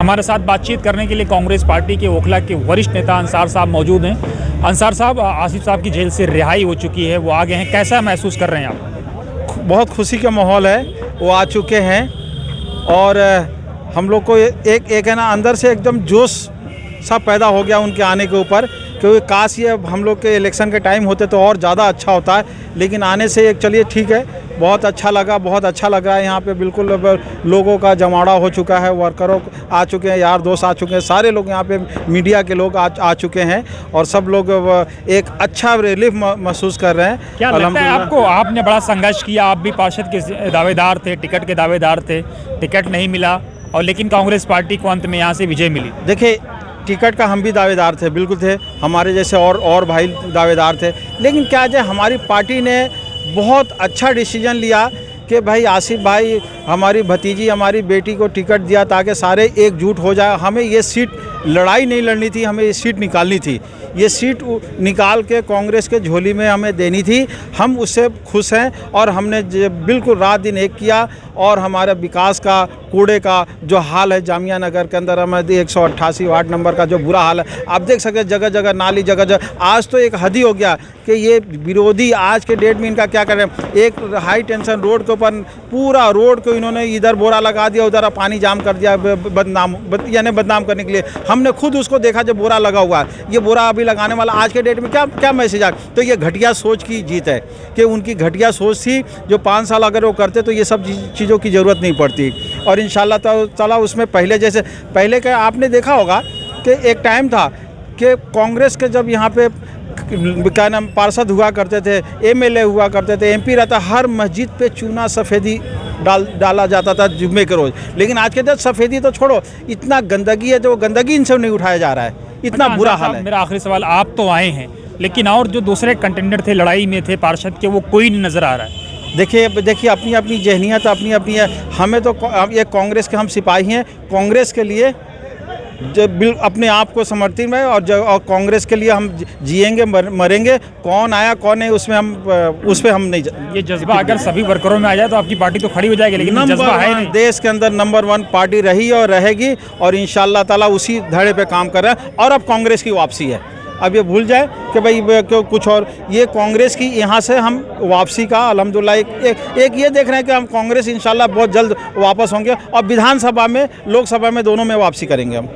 हमारे साथ बातचीत करने के लिए कांग्रेस पार्टी के ओखला के वरिष्ठ नेता अंसार साहब मौजूद हैं। अंसार साहब, आसिफ साहब की जेल से रिहाई हो चुकी है, वो आ गए हैं, कैसा महसूस कर रहे हैं आप? बहुत खुशी का माहौल है, वो आ चुके हैं और हम लोग को एक है ना अंदर से एकदम जोश सा पैदा हो गया उनके आने के ऊपर, क्योंकि काश ये हम लोग के इलेक्शन के टाइम होते तो और ज़्यादा अच्छा होता है, लेकिन आने से एक चलिए ठीक है, बहुत अच्छा लगा, बहुत अच्छा लग रहा है। यहाँ पे बिल्कुल लोगों का जमावड़ा हो चुका है, वर्करों आ चुके हैं, यार दोस्त आ चुके हैं, सारे लोग यहाँ पे मीडिया के लोग आ चुके हैं और सब लोग एक अच्छा रिलीफ महसूस कर रहे हैं। क्या लगता है आपको? आपने बड़ा संघर्ष किया, आप भी पार्षद के दावेदार थे, टिकट के दावेदार थे, टिकट नहीं मिला और लेकिन कांग्रेस पार्टी को अंत में यहाँ से विजय मिली। देखिए, टिकट का हम भी दावेदार थे, बिल्कुल थे, हमारे जैसे और भाई दावेदार थे, लेकिन क्या है हमारी पार्टी ने बहुत अच्छा डिसीजन लिया कि भाई आसिफ भाई, हमारी भतीजी, हमारी बेटी को टिकट दिया ताकि सारे एकजुट हो जाए। हमें ये सीट लड़ाई नहीं लड़नी थी, हमें ये सीट निकालनी थी, ये सीट निकाल के कांग्रेस के झोली में हमें देनी थी। हम उससे खुश हैं और हमने बिल्कुल रात दिन एक किया और हमारे विकास का, कूड़े का जो हाल है जामिया नगर के अंदर, हमें 188 वार्ड नंबर का जो बुरा हाल है, आप देख सकते हैं, जगह जगह नाली, जगह जगह। आज तो एक हद ही हो गया कि ये विरोधी आज के डेट में इनका क्या कर रहे हैं, एक हाई टेंशन रोड के ऊपर पूरा रोड को इन्होंने इधर बोरा लगा दिया, उधर पानी जाम कर दिया, बदनाम करने के लिए। हमने खुद उसको देखा जब बोरा लगा हुआ है, ये बोरा अभी लगाने वाला, आज के डेट में क्या मैसेज आ। तो ये घटिया सोच की जीत है कि उनकी घटिया सोच थी, जो 5 साल अगर वो करते तो ये सब चीज़ों की ज़रूरत नहीं पड़ती। और इंशाल्लाह ताला उसमें पहले जैसे पहले का आपने देखा होगा कि एक टाइम था कि कांग्रेस के जब यहाँ पे क्या नाम पार्षद हुआ करते थे, एमएलए हुआ करते थे, एमपी रहता, हर मस्जिद पे चूना सफ़ेदी डाला जाता था जुम्मे के रोज़। लेकिन आज के दिन सफ़ेदी तो छोड़ो, इतना गंदगी है, जो गंदगी इनसे नहीं उठाया जा रहा है, इतना बुरा हाल है। मेरा आखिरी सवाल, आप तो आए हैं लेकिन और जो दूसरे कंटेंडर थे लड़ाई में थे पार्षद के, वो कोई नहीं नज़र आ रहा है। देखिए अपनी अपनी जहनियत अपनी है। हमें तो ये कांग्रेस के हम सिपाही हैं, कांग्रेस के लिए जब अपने आप को समर्पित में और कांग्रेस के लिए हम जिएंगे मरेंगे। कौन आया कौन नहीं उस पर हम नहीं। ये जज्बा अगर सभी वर्करों में आ जाए तो आपकी पार्टी तो खड़ी हो जाएगी, लेकिन जज्बा है नहीं। देश के अंदर नंबर 1 पार्टी रही और रहेगी और इंशाल्लाह ताला उसी धड़े पे काम कर रहा है। और अब कांग्रेस की वापसी है, अब ये भूल जाए कि भाई क्यों कुछ और, ये कांग्रेस की यहाँ से हम वापसी का अल्हम्दुलिल्लाह एक ये देख रहे हैं कि हम कांग्रेस इंशाल्लाह बहुत जल्द वापस होंगे और विधानसभा में, लोकसभा में, दोनों में वापसी करेंगे हम।